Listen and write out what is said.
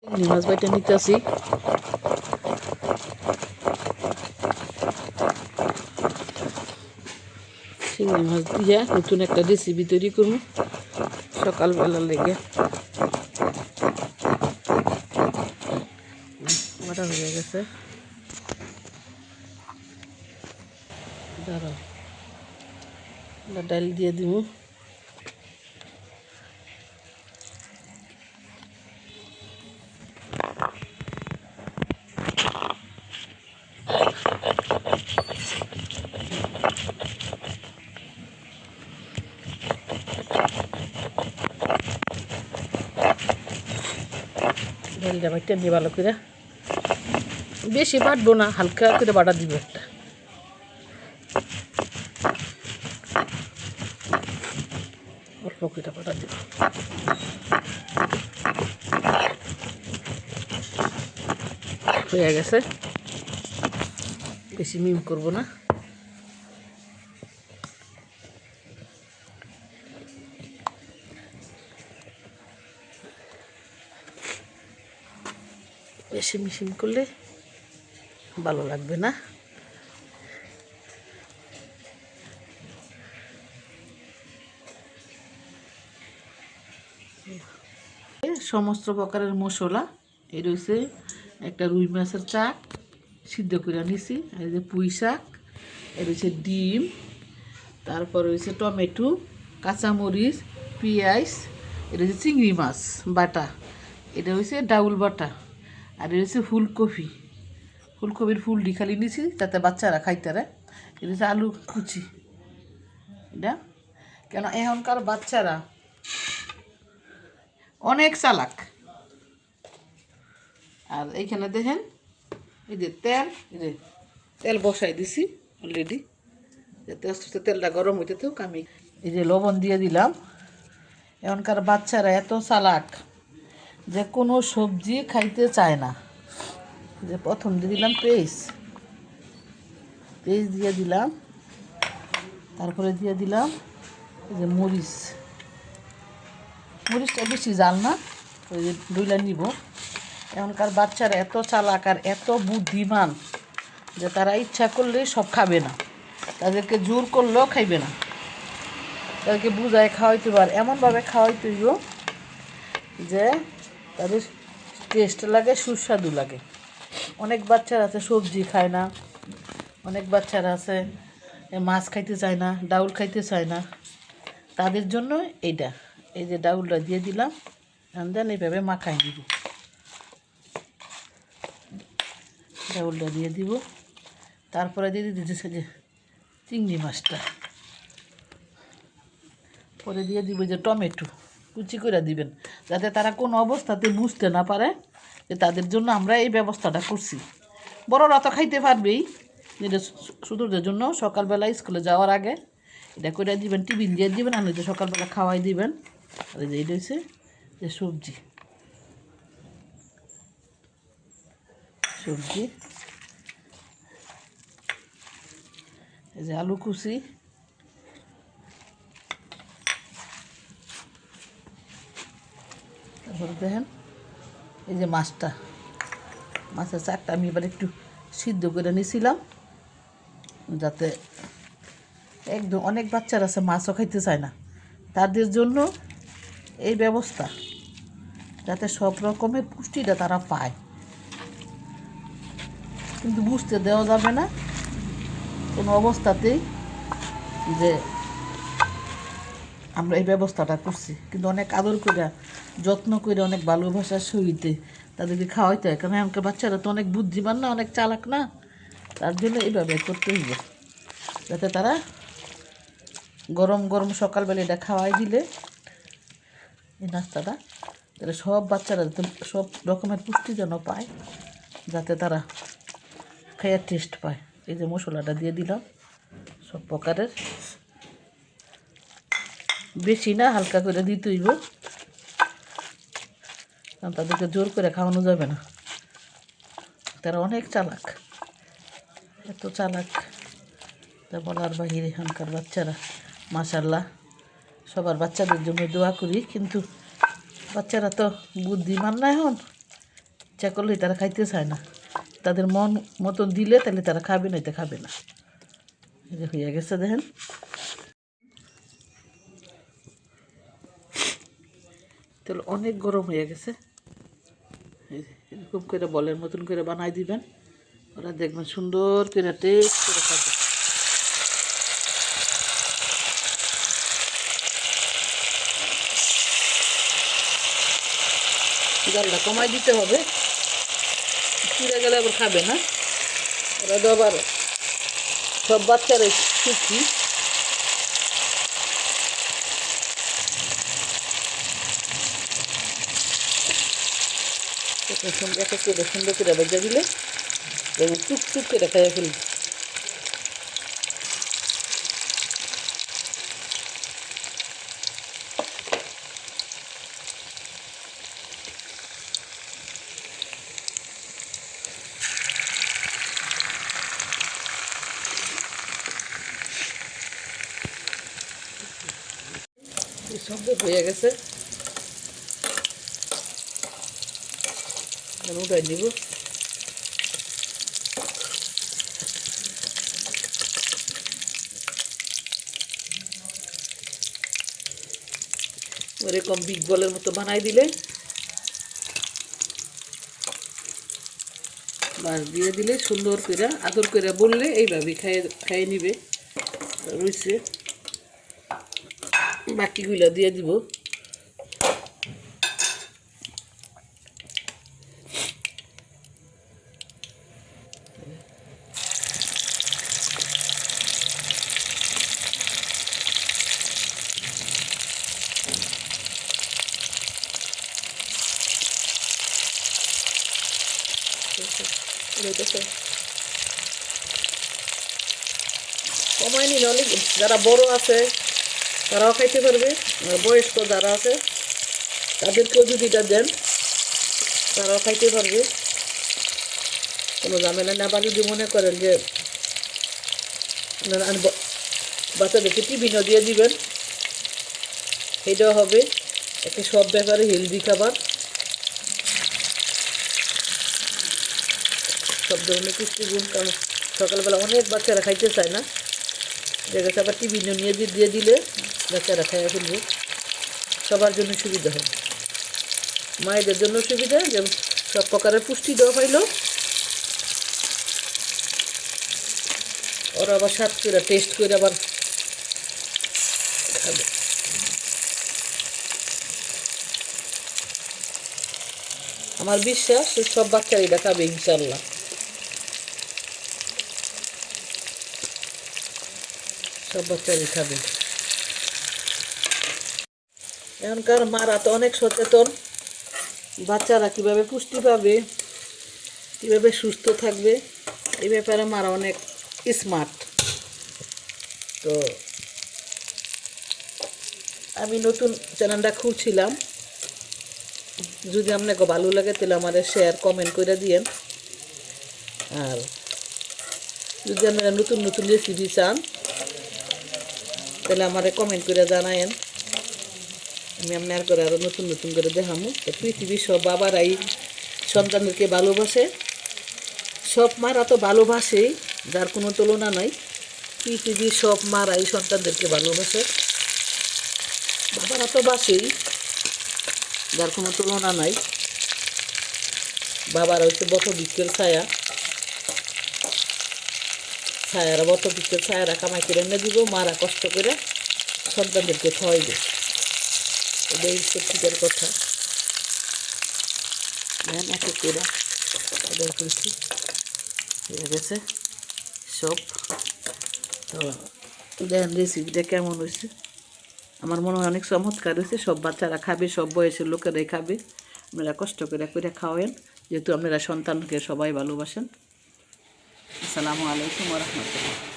চিংড়ি মাছ বাইটা নিতেছি। চিংড়ি মাছ দিয়ে নতুন একটা রেসিপি তৈরি করবো সকালবেলার লেগে। বাটা হয়ে গেছে, দাঁড়াও ডাল দিয়ে দিব। ডালটা বাইটা নিয়ে ভালো করে, বেশি বাটবো না, হালকা করে বাটা দিব একটা। অল্প করে বাটা দিব। হয়ে গেছে, বেশি মিম করবো না। বেশি মিশিং করলে ভালো লাগবে না। সমস্ত প্রকারের মশলা এই রয়েছে। একটা রুই মাছের চাক সিদ্ধ করে নিছি, এই যে পুঁই শাক, এ রয়েছে ডিম, তারপর রয়েছে টমেটো, কাঁচামরিচ, পেঁয়াজ, এটা হচ্ছে চিংড়ি মাছ বাটা, এটা হচ্ছে ডাউল বাটা, আর এটা হচ্ছে ফুলকপি। ফুলকপির ফুলটি খালি নিছি যাতে বাচ্চারা খাইতে। এটা হচ্ছে আলু কুচি। এটা কেন এখনকার বাচ্চারা অনেক চালাক। আর এইখানে দেখেন এই যে তেল, এই যে তেল বসাই দিছি অলরেডি, যাতে আস্তে আস্তে তেলটা গরম হইতে থাকুক। আমি এই যে লবণ দিয়ে দিলাম। এখনকার বাচ্চারা এত চালাক যে কোনো সবজি খাইতে চায় না। যে প্রথম দিয়ে দিলাম পেস্ট দিয়ে দিলাম, তারপরে দিয়ে দিলাম এই যে মরিচটা বেশি জাল না, ওই যে ডইলা নিব। এখনকার বাচ্চারা এত চালাক আর এত বুদ্ধিমান যে তারা ইচ্ছা করলেই সব খাবে না, তাদেরকে জোর করলেও খাইবে না। তাদেরকে বুঝায় খাওয়াইতে পার, এমনভাবে খাওয়াইতে হইব যে তাদের টেস্ট লাগে, সুস্বাদু লাগে। অনেক বাচ্চারা আছে সবজি খায় না, অনেক বাচ্চারা আছে মাছ খাইতে চায় না, ডাউল খাইতে চায় না। তাদের জন্য এইটা, এই যে ডাউলটা দিয়ে দিলাম, দেন এইভাবে মাখাই দিব। ডাউলটা দিয়ে দিব, তারপরে দিয়ে দিতেছে যে চিংড়ি মাছটা, পরে দিয়ে দিব যে টমেটো কুচি করে দিবেন, যাতে তারা কোনো অবস্থাতে বুঝতে না পারে যে তাদের জন্য আমরা এই ব্যবস্থাটা করছি। বড়রা তো খাইতে পারবেই, যেটা ছোটোদের জন্য সকালবেলা স্কুলে যাওয়ার আগে এটা করে দিবেন, টিফিন দিয়ে দিবেন, আর নয়তো সকালবেলা খাওয়াই দিবেন। আর এই যে এটা হচ্ছে যে সবজি এই যে আলু কুচি, তারপরে দেখেন এই যে মাছের চাকটা আমি এবার একটু সিদ্ধ করে নিয়েছিলাম, যাতে একদম অনেক বাচ্চারা আছে মাছও খাইতে চায় না, তাদের জন্য এই ব্যবস্থা, যাতে সব রকমের পুষ্টিটা তারা পায়। কিন্তু বুঝতে দেওয়া যাবে না কোনো অবস্থাতেই যে আমরা এই ব্যবস্থাটা করছি, কিন্তু অনেক আদর করে যত্ন করে অনেক ভালোবাসার সহিতে তাদেরকে খাওয়াইতে হয়। কারণ এখনকার বাচ্চারা তো অনেক বুদ্ধিমান না, অনেক চালাক না, তার জন্য এইভাবে করতে হইবে, যাতে তারা গরম গরম সকালবেলা এটা খাওয়াই দিলে এই নাস্তাটা, তাহলে সব বাচ্চারা সব রকমের পুষ্টি যেন পায়, যাতে তারা খাইয়ার টেস্ট পায়। এই যে মশলাটা দিয়ে দিলাম সব প্রকারের, বেশি না, হালকা করে দিতে হইব, কারণ তাদেরকে জোর করে খাওয়ানো যাবে না। তারা অনেক চালাক, এত চালাক তা বলার বাহিরে এখানকার বাচ্চারা। মাশাল্লাহ, সবার বাচ্চাদের জন্য দোয়া করি, কিন্তু বাচ্চারা তো বুদ্ধিমান না এখন, ইচ্ছা করলে তারা খাইতে চায় না, তাদের মন মতন দিলে তাহলে তারা খাবে না, এতে খাবে না। এই যে হয়ে গেছে দেখেন। তেল অনেক গরম হয়ে গেছে। এরকম করে বলের মতন করে বানাই দিবেন, ওরা দেখবেন সুন্দর করে টেস্ট করে খাবে। জালটা কমাই দিতে হবে, চিড়ে গেলে আবার খাবে না। ওরা তো আবার সব বাচ্চারা সুখী। এক এক করে সুন্দর করে ভেজে দিলে দেখবেন টুকটুক করে খাইয়ে ফেলবে। সব হয়ে গেছে, উঠাই দিব। ওরকম বিগ বলের মতো বানাই দিলে বাস দিয়ে দিলে সুন্দর করে আদর করে বললে এইভাবে খাইয়ে নিবে। রয়েছে বাকিগুলো দিয়ে দিব। কমাই নিলে অনেক, যারা বড় আছে তারাও খাইতে পারবে, বয়স্ক যারা আছে তাদেরকেও যদি এটা দেন তারাও খাইতে পারবে, কোনো ঝামেলা না। আবার যদি মনে করেন যে বাচ্চাদেরকে টিফিনও দিয়ে দিবেন, এটাও হবে। একে সব ব্যাপারে হেলদি খাবার, সব ধরনের পুষ্টিগুণ। কারণ সকালবেলা অনেক বাচ্চারা খাইতে চায় না, দেখা আবার টিফিনও নিয়ে দিয়ে দিলে বাচ্চারা খাইয়া ফেলবে। সবার জন্য সুবিধা হবে, মায়েদের জন্য সুবিধা, যে সব প্রকারের পুষ্টি দেওয়া পাইল, ওরা আবার স্বাদ করে টেস্ট করে আবার খাবে। আমার বিশ্বাস সব বাচ্চারা এটা খাবে ইনশাল্লাহ। সব বাচ্চারাই খাবে। এখনকার মারা তো অনেক সচেতন, বাচ্চারা কিভাবে পুষ্টি পাবে, কিভাবে সুস্থ থাকবে, এই ব্যাপারে মারা অনেক স্মার্ট। তো আমি নতুন চ্যানেলটা খুলছিলাম, যদি আপনাকে ভালো লাগে তাহলে আমার শেয়ার কমেন্ট করে দিয়েন। আর যদি আপনারা নতুন নতুন রেসিপি চান তাহলে আমারে কমেন্ট করে জানায়েন, আমি আপনার করে আরও নতুন নতুন করে দেখামো। পৃথিবীর সব বাবারাই সন্তানদেরকে ভালোবাসে, সব মারা তো ভালোবাসেই, যার কোনো তুলনা নাই। পৃথিবীর সব মারাই সন্তানদেরকে ভালোবাসে, বাবারা তো বাসেই, যার কোনো তুলনা নাই। বাবারা হচ্ছে বটবৃক্ষের ছায়া, ছায়ারা বটবৃক্ষের ছায়ারা কামাই করে এনে দিব, মারা কষ্ট করে সন্তানদেরকে খাওয়াইবে। এটাই সত্যিকার কথা। দেন এক এক করে অর্ডার করেছি, হয়ে গেছে সব। তো দেখেন রেসিপিটা কেমন হয়েছে, আমার মনে হয় অনেক চমৎকার হয়েছে। সব বাচ্চারা খাবে, সব বয়সের লোকেরাই খাবে। আপনারা কষ্ট করে করে খাওয়েন, যেহেতু আপনারা সন্তানকে সবাই ভালোবাসেন। আসসালামু আলাইকুম ওয়া রাহমাতুল্লাহ।